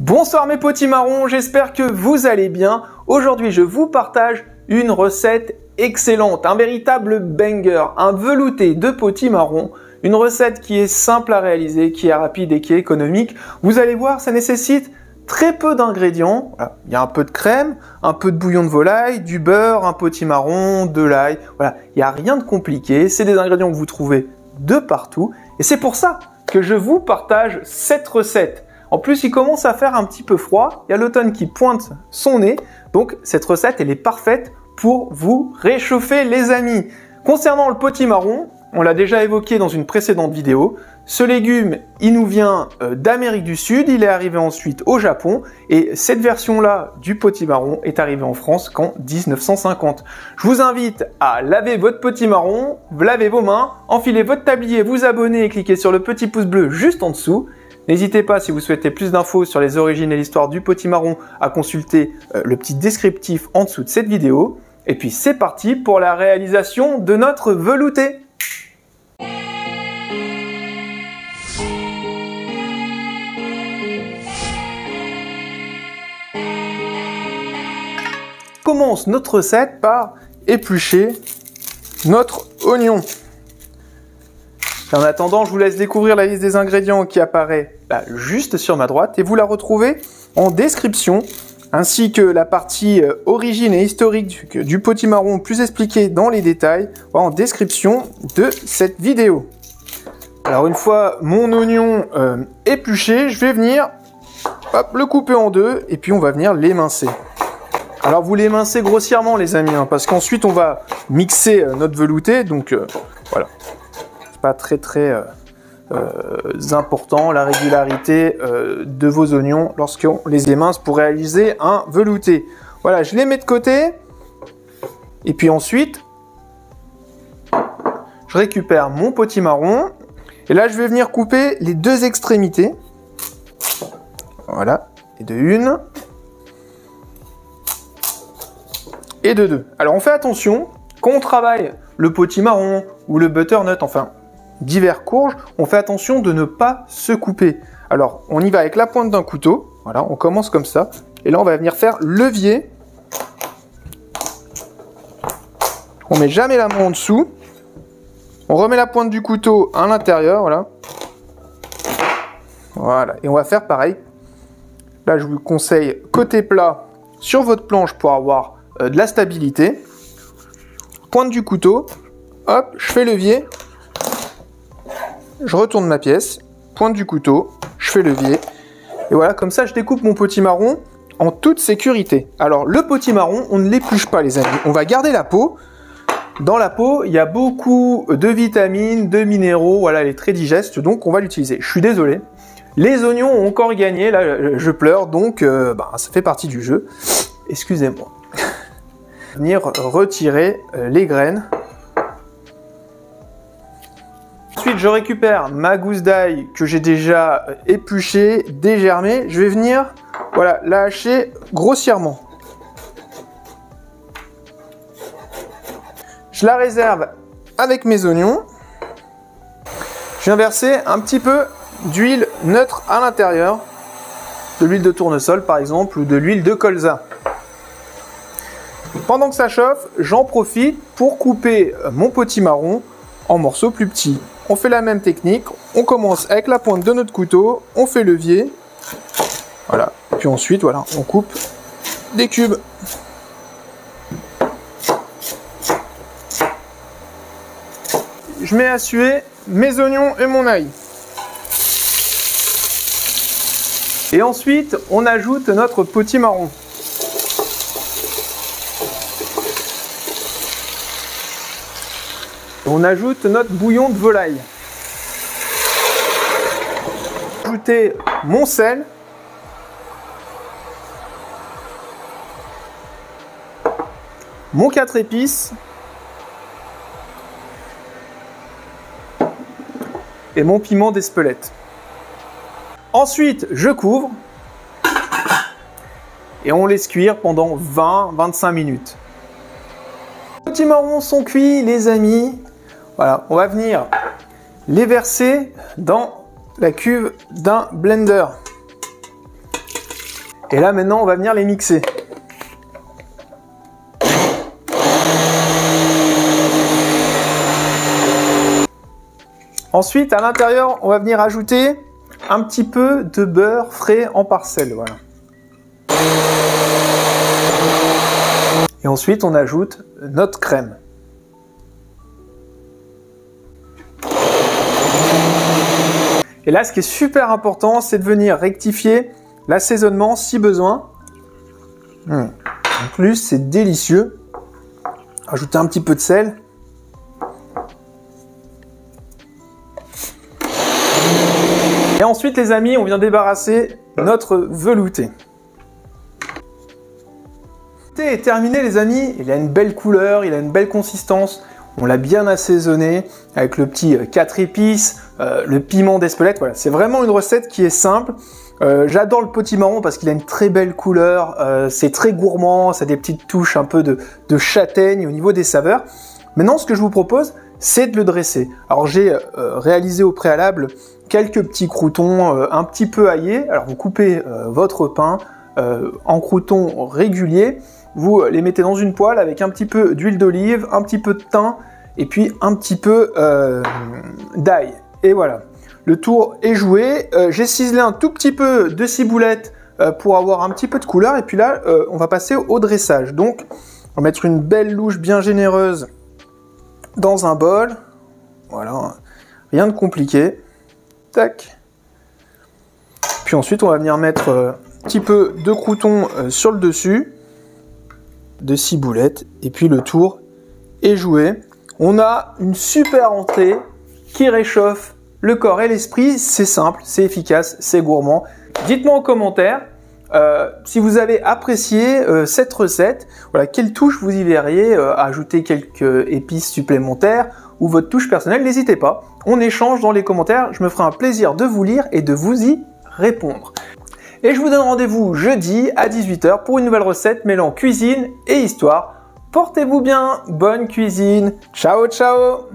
Bonsoir mes potimarrons, j'espère que vous allez bien. Aujourd'hui, je vous partage une recette excellente, un véritable banger, un velouté de potimarron. Une recette qui est simple à réaliser, qui est rapide et qui est économique. Vous allez voir, ça nécessite très peu d'ingrédients. Voilà. Il y a un peu de crème, un peu de bouillon de volaille, du beurre, un potimarron, de l'ail. Voilà, il n'y a rien de compliqué. C'est des ingrédients que vous trouvez de partout. Et c'est pour ça que je vous partage cette recette. En plus, il commence à faire un petit peu froid. Il y a l'automne qui pointe son nez. Donc, cette recette, elle est parfaite pour vous réchauffer, les amis. Concernant le potimarron, on l'a déjà évoqué dans une précédente vidéo. Ce légume, il nous vient d'Amérique du Sud. Il est arrivé ensuite au Japon. Et cette version-là du potimarron est arrivée en France qu'en 1950. Je vous invite à laver votre potimarron, laver vos mains, enfiler votre tablier, vous abonner et cliquer sur le petit pouce bleu juste en dessous. N'hésitez pas, si vous souhaitez plus d'infos sur les origines et l'histoire du potimarron, à consulter le petit descriptif en dessous de cette vidéo. Et puis c'est parti pour la réalisation de notre velouté. On commence notre recette par éplucher notre oignon. Et en attendant, je vous laisse découvrir la liste des ingrédients qui apparaît là, juste sur ma droite et vous la retrouvez en description, ainsi que la partie origine et historique du potimarron plus expliquée dans les détails en description de cette vidéo. Alors une fois mon oignon épluché, je vais venir le couper en deux et puis on va venir l'émincer. Alors vous l'émincez grossièrement les amis, parce qu'ensuite on va mixer notre velouté, donc voilà. Pas très important la régularité de vos oignons lorsqu'on les émince pour réaliser un velouté. Voilà, je les mets de côté et puis ensuite je récupère mon potimarron et là je vais venir couper les deux extrémités. Voilà, et de une et de deux. Alors on fait attention quand on travaille le potimarron ou le butternut, enfin divers courges, on fait attention de ne pas se couper. Alors, on y va avec la pointe d'un couteau. Voilà, on commence comme ça. Et là, on va venir faire levier. On met jamais la main en dessous. On remet la pointe du couteau à l'intérieur, voilà. Voilà, et on va faire pareil. Là, je vous conseille côté plat sur votre planche pour avoir de la stabilité. Pointe du couteau. Hop, je fais levier. Je retourne ma pièce, pointe du couteau, je fais levier, et voilà, comme ça je découpe mon potimarron en toute sécurité. Alors le potimarron, on ne l'épluche pas les amis, on va garder la peau. Dans la peau, il y a beaucoup de vitamines, de minéraux, voilà, elle est très digeste, donc on va l'utiliser. Je suis désolé, les oignons ont encore gagné, là je pleure, donc ça fait partie du jeu. Excusez-moi. Venir retirer les graines. Ensuite, je récupère ma gousse d'ail que j'ai déjà épluchée, dégermée. Je vais venir, voilà, la hacher grossièrement. Je la réserve avec mes oignons. Je viens verser un petit peu d'huile neutre à l'intérieur, de l'huile de tournesol par exemple, ou de l'huile de colza. Pendant que ça chauffe, j'en profite pour couper mon potimarron en morceaux plus petits. On fait la même technique, on commence avec la pointe de notre couteau, on fait levier, voilà, puis ensuite, voilà, on coupe des cubes. Je mets à suer mes oignons et mon ail. Et ensuite, on ajoute notre potimarron. On ajoute notre bouillon de volaille. Ajouter mon sel. Mon 4 épices. Et mon piment d'Espelette. Ensuite, je couvre. Et on laisse cuire pendant 20-25 minutes. Les potimarrons sont cuits, les amis. Voilà, on va venir les verser dans la cuve d'un blender. Et là maintenant on va venir les mixer. Ensuite à l'intérieur on va venir ajouter un petit peu de beurre frais en parcelles, voilà. Et ensuite on ajoute notre crème. Et là, ce qui est super important, c'est de venir rectifier l'assaisonnement si besoin. En plus, c'est délicieux. Ajouter un petit peu de sel. Et ensuite, les amis, on vient débarrasser notre velouté. Le thé est terminé, les amis. Il a une belle couleur, il a une belle consistance. On l'a bien assaisonné avec le petit 4 épices, le piment d'Espelette. Voilà, c'est vraiment une recette qui est simple. J'adore le potimarron parce qu'il a une très belle couleur. C'est très gourmand, ça a des petites touches un peu de châtaigne au niveau des saveurs. Maintenant, ce que je vous propose, c'est de le dresser. Alors, j'ai réalisé au préalable quelques petits croûtons un petit peu aillés. Alors, vous coupez votre pain en croûtons réguliers. Vous les mettez dans une poêle avec un petit peu d'huile d'olive, un petit peu de thym et puis un petit peu d'ail. Et voilà, le tour est joué. J'ai ciselé un tout petit peu de ciboulette pour avoir un petit peu de couleur. Et puis là, on va passer au dressage. Donc, on va mettre une belle louche bien généreuse dans un bol. Voilà, rien de compliqué. Tac. Puis ensuite, on va venir mettre un petit peu de croûtons sur le dessus, de ciboulette, et puis le tour est joué. On a une super entrée qui réchauffe le corps et l'esprit. C'est simple, c'est efficace, c'est gourmand. Dites-moi en commentaire si vous avez apprécié cette recette. Voilà, quelle touche vous y verriez, ajouter quelques épices supplémentaires ou votre touche personnelle, n'hésitez pas. On échange dans les commentaires, je me ferai un plaisir de vous lire et de vous y répondre. Et je vous donne rendez-vous jeudi à 18 h pour une nouvelle recette mêlant cuisine et histoire. Portez-vous bien, bonne cuisine, ciao ciao!